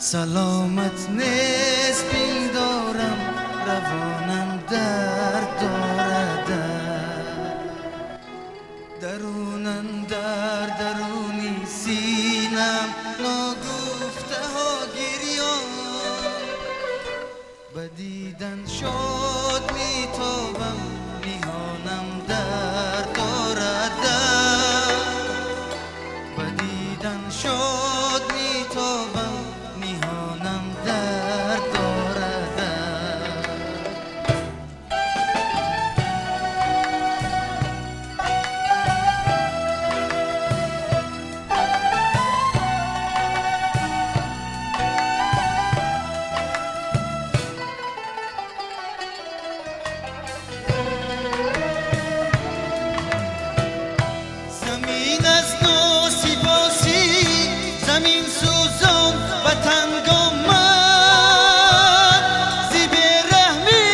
سلامت نیست بین دارم، روانم درد دارد، درونم در درونی سینم ناگفته ها گریان، بدیدن شد میتابم میهانم درد دارد، بدیدن شد میتابم میهانم درد دارد. زمین از ناسیباسی زمین سوزان و تنگ آمد، زی برحمی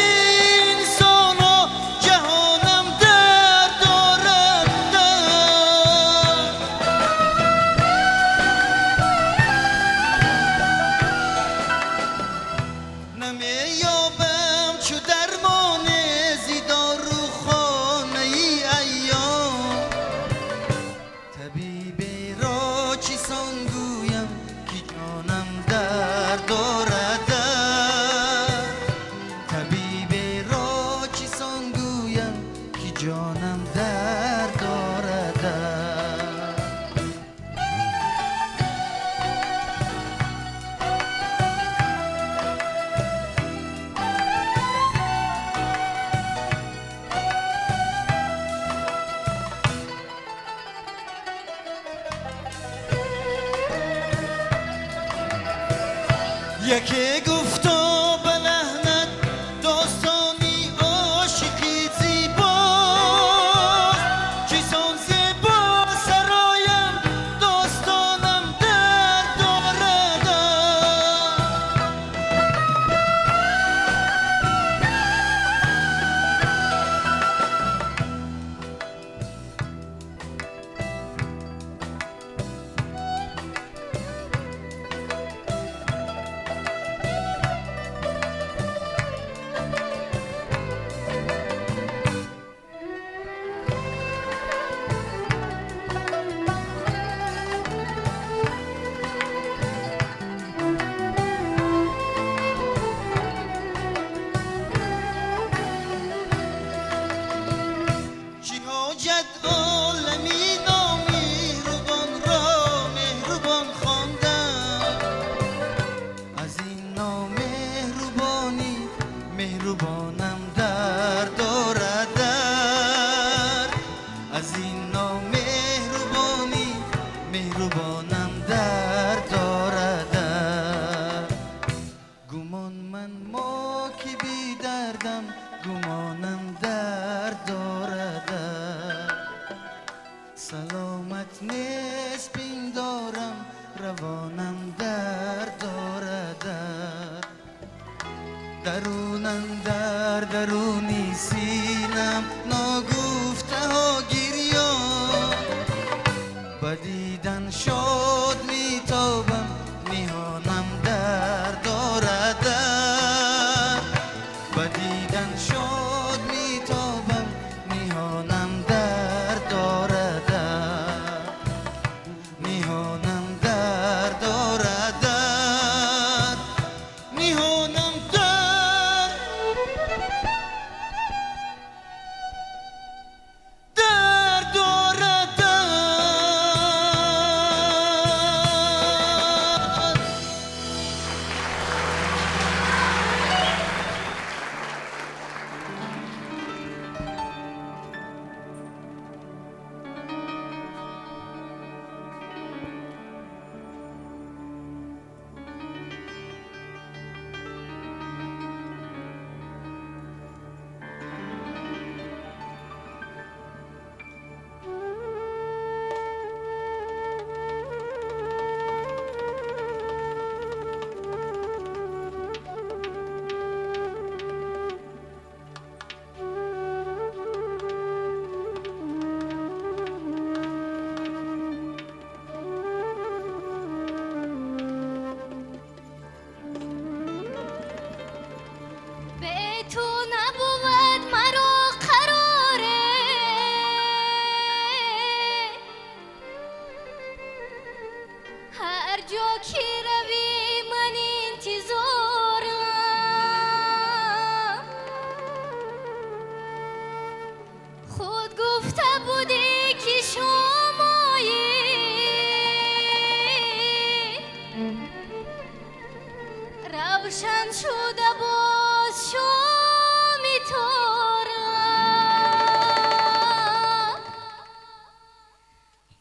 انسان و جهانم درد دارد، نمییابم چو درمان زی داروخانه ای ایام، طبیبی را چیسان گویم که جانم درد دارد، طبیبی را چیسان گویم که جانم درد دارد. یکی گفتا به لحنت داستانی عاشقی زیباست، چیزان زیبا سرایم داستانم درد دارد، چی حاجت عالمی نامهربان را مهربان خواندن، از این نامهربانی مهربانم درد دارد، از این نامهربانی مهربانم درد دارد. گمان من ما که بی دردم گمانم درد دارد، سلامت نیست بین دارم روانم درد دارد، درونم در درونی سینم ناگفته ها گریان، بدیدن شد میتابم میهانم درد دارد، بدیدن شد میتابم میهانم درد دارد، میهانم درد دارد، میهانم درد جا که روی من انتظارم خود گفته بودی که شمایی روشن شده باز شامی تارم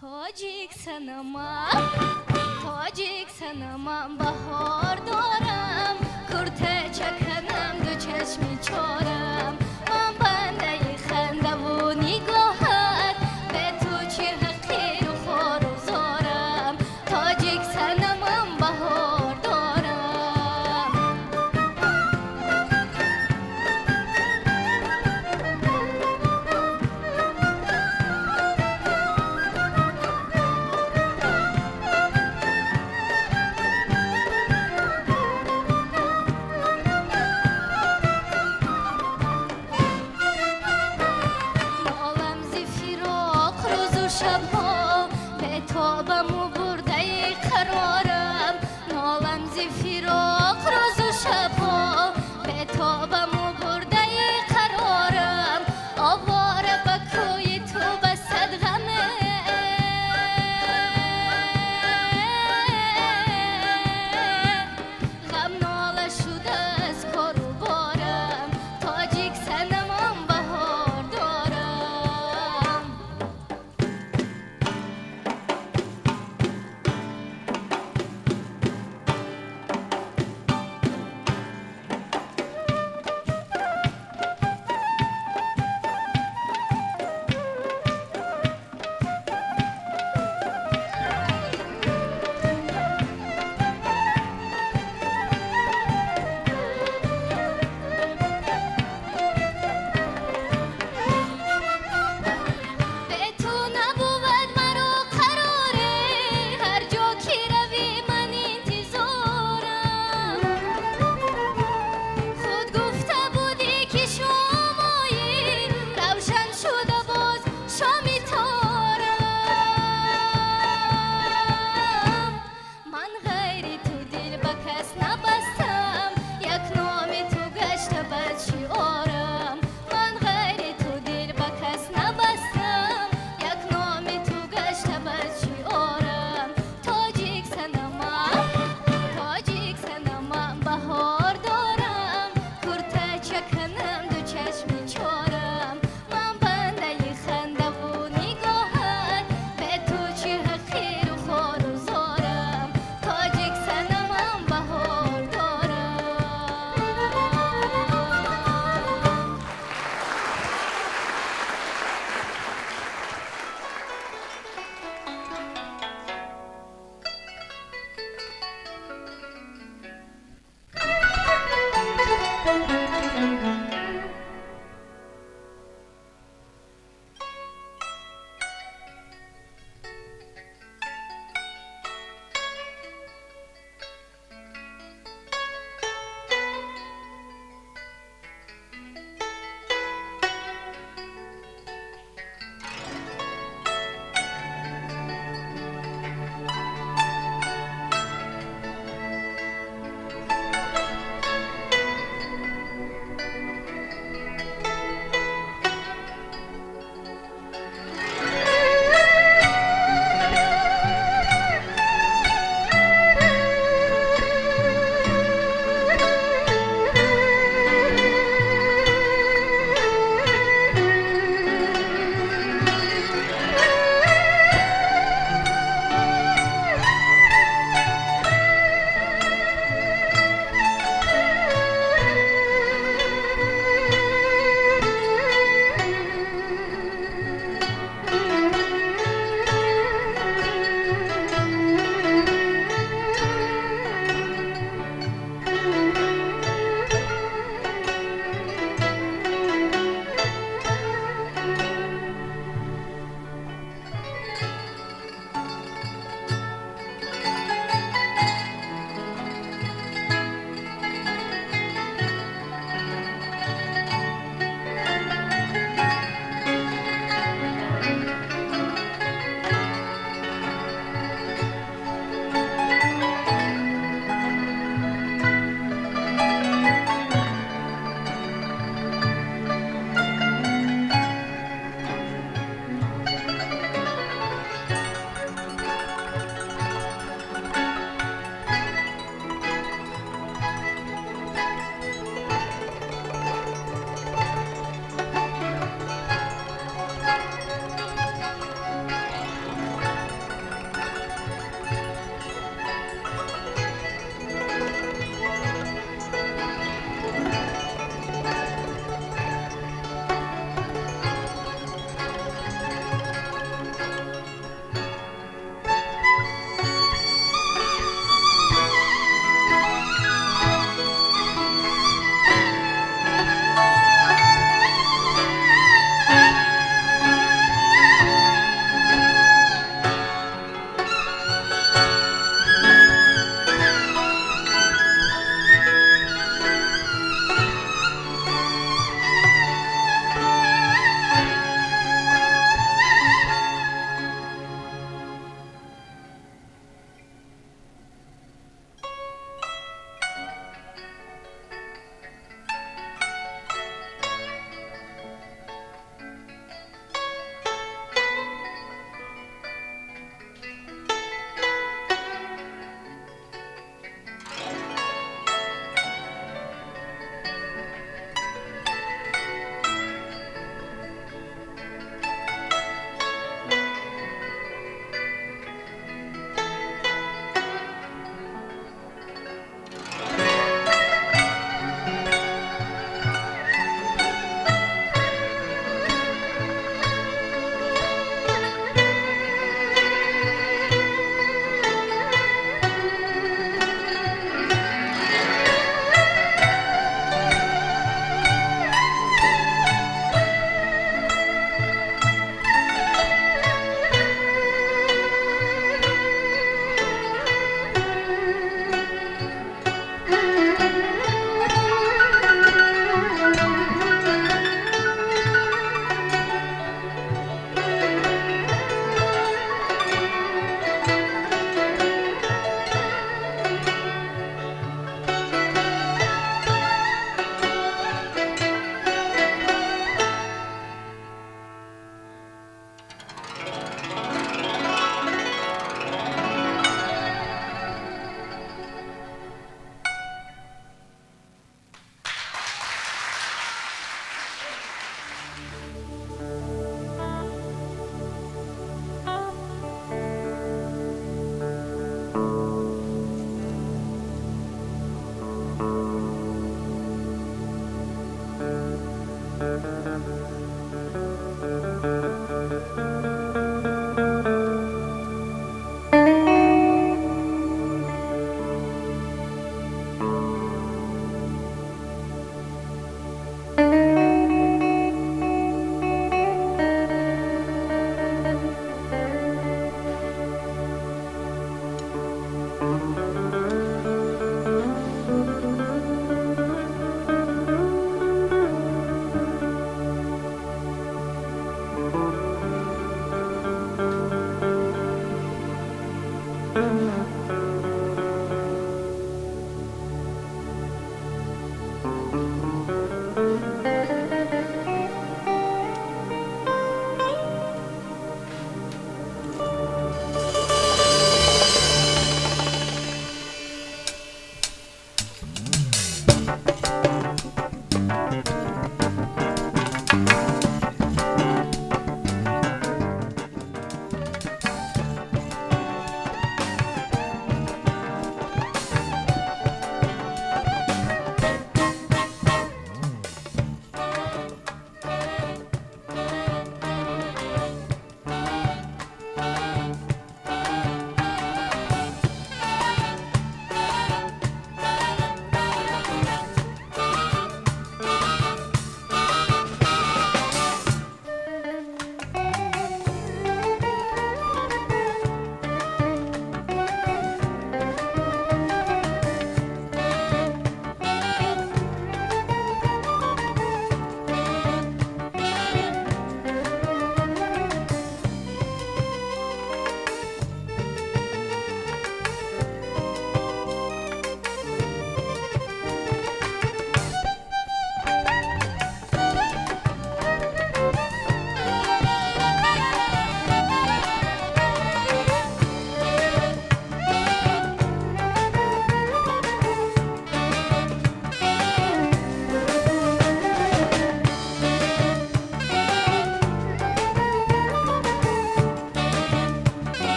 تاجیک سنمم بهار دارم کرته چکنم دو چشمی چارم من بنده خنده و نگاهت به تو چه حقیر و خار و زارم تاجیک سنمم بهار دارم نالم زی فراق روز و شبها به تابم و برده قرارم نالم زی فراق روز و شبها به تابم و برده قرارم آواره به کوی تو به صدغمه غم ناله شده از کار و بارم تاجیک سنمم بهار دارم به تو نبود مرا قراره هر جا که روی من انتظارم خود گفته بودی که شمایی روشن شده باز شامی تارم من غیر تو دل به کس نبستم یک نام تو گشته بد شعارم من غیر تو دل به کس نبستم یک نام تو گشته بد شعارم تاجیک سنمم بهار دارم کرته چکنم دو چشمی چارم من بنده خنده و نگاهت به تو چه حقیر و خار و زارم تاجیک سنمم بهار دارم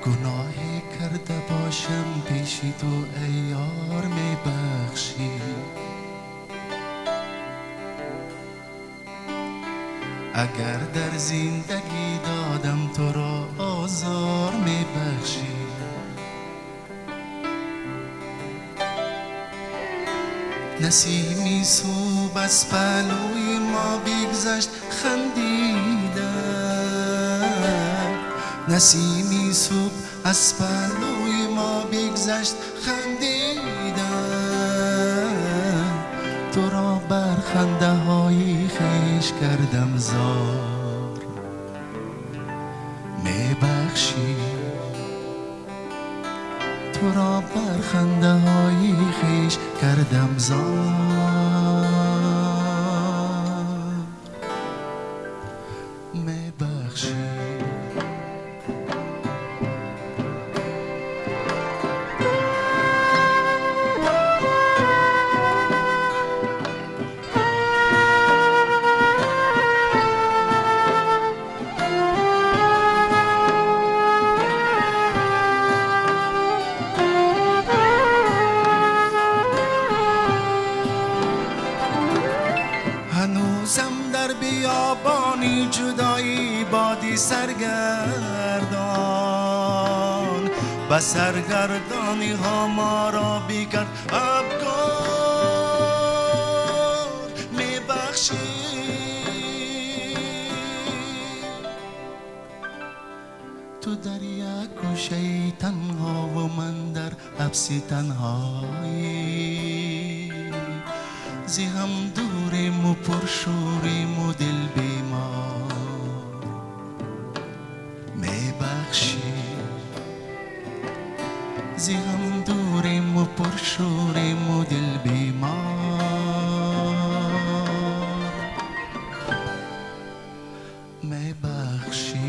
گناهی کرده باشم پیش تو ای یار میبخشی. اگر در زندگی دادم تو را آزار میبخشی. نسیمی صبح از پهلوی ما بگذشت خندیدن. نسیمی صبح از پهلوی ما بگذشت خندیدن. تو را بر خنده های خویش کردم زار میبخشی. تو را بر خنده های خویش کردم زار میبخشی. هنوزم در بیابانی جدایی بادی سرگردان. به سرگردانی ها ما را بیکرد افگار میبخشی. تو در یک گوشه تنها و من در حبس تنهایی. زی هم دوریم و پرشوریم و دل بیمار میبخشی. زی هم دوریم و پرشوریم و دل بیمار میبخشی.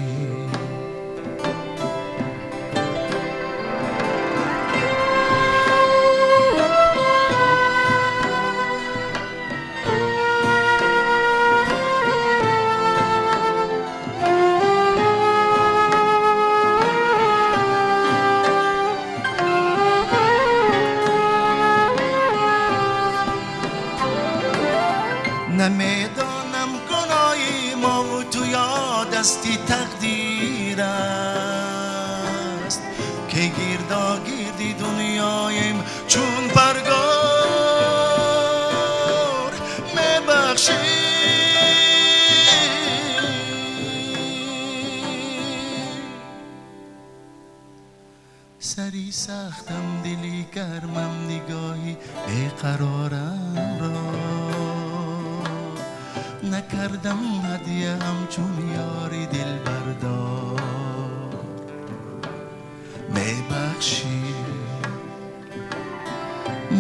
نمیدانم گناهی ما و تو یا دستی تقدیر است که گردا گردی دنیایم چون پرگار میبخشی. سری سختم دلی گرمم نگاهی بیقرارم را نکردم هدیه همچون یاری دل بردار میبخشی.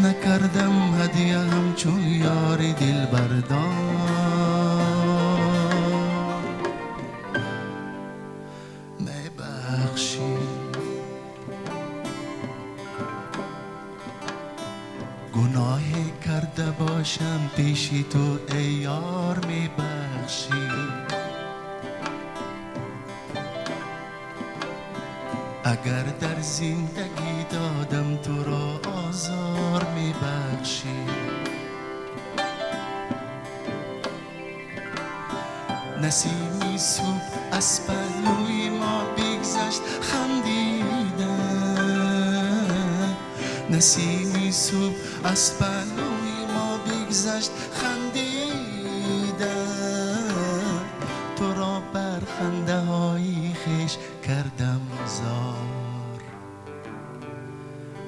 نکردم هدیه همچون یاری دل بردار میبخشی. گناهی کرده باشم پیش تو ای یار میبخشی. اگر در زندگی دادم تو را آزار میبخشی. نسیمی صبح از پهلوی ما بگذشت خندیدن. نسیمی صبح از پهلوی ما بگذشت خندیدن. تو را بر خنده های خویش کردم زار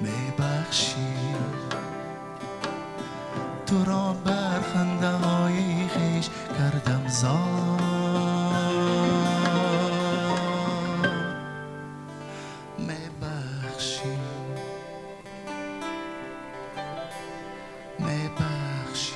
میبخشی. تو را بر خنده های خویش کردم زار میبخشی. میبخشی.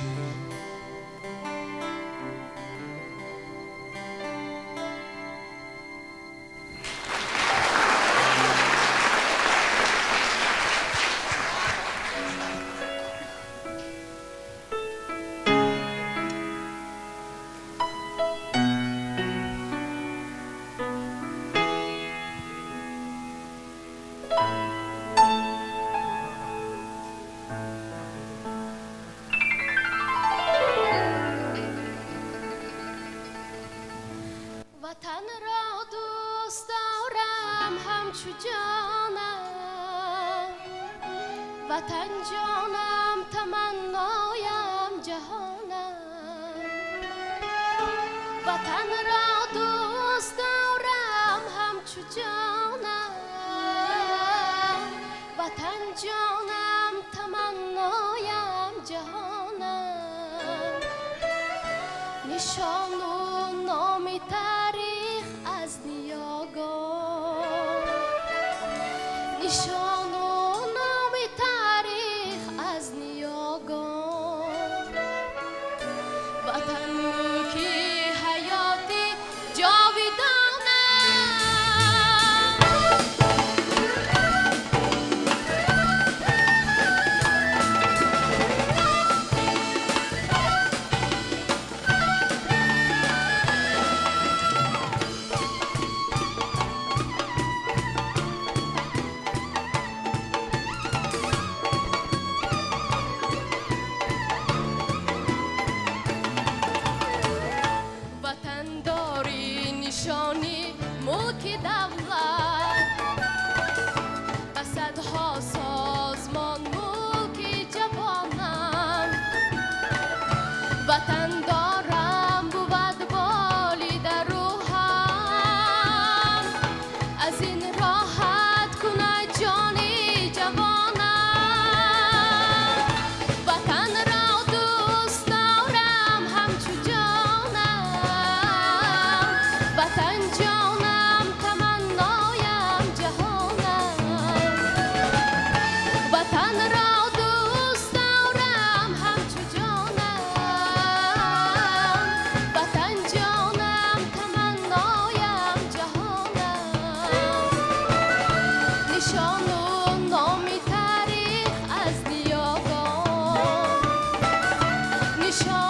وطن جانم تمنایم جهانم وطن را دوست دارم همچو جانم وطن جانم تمنایم جهانم نشان و نام تاریخ از نیاگان نشان و نام تاریخ از نیاگان وطن ملکی حیاتی جاویدانه نشانی ملک دولت صدها سازمان ملک جوانم وطن دارم بود بالی در روحم از این راحت کنه جانی جوانم وطن را دوست دارم همچو جانم وطن جانم تمنایم جهانم وطن را دوست دارم همچو جانم وطن جانم تمنایم جهانم نشان و نام تاریخ از نیاگان نشان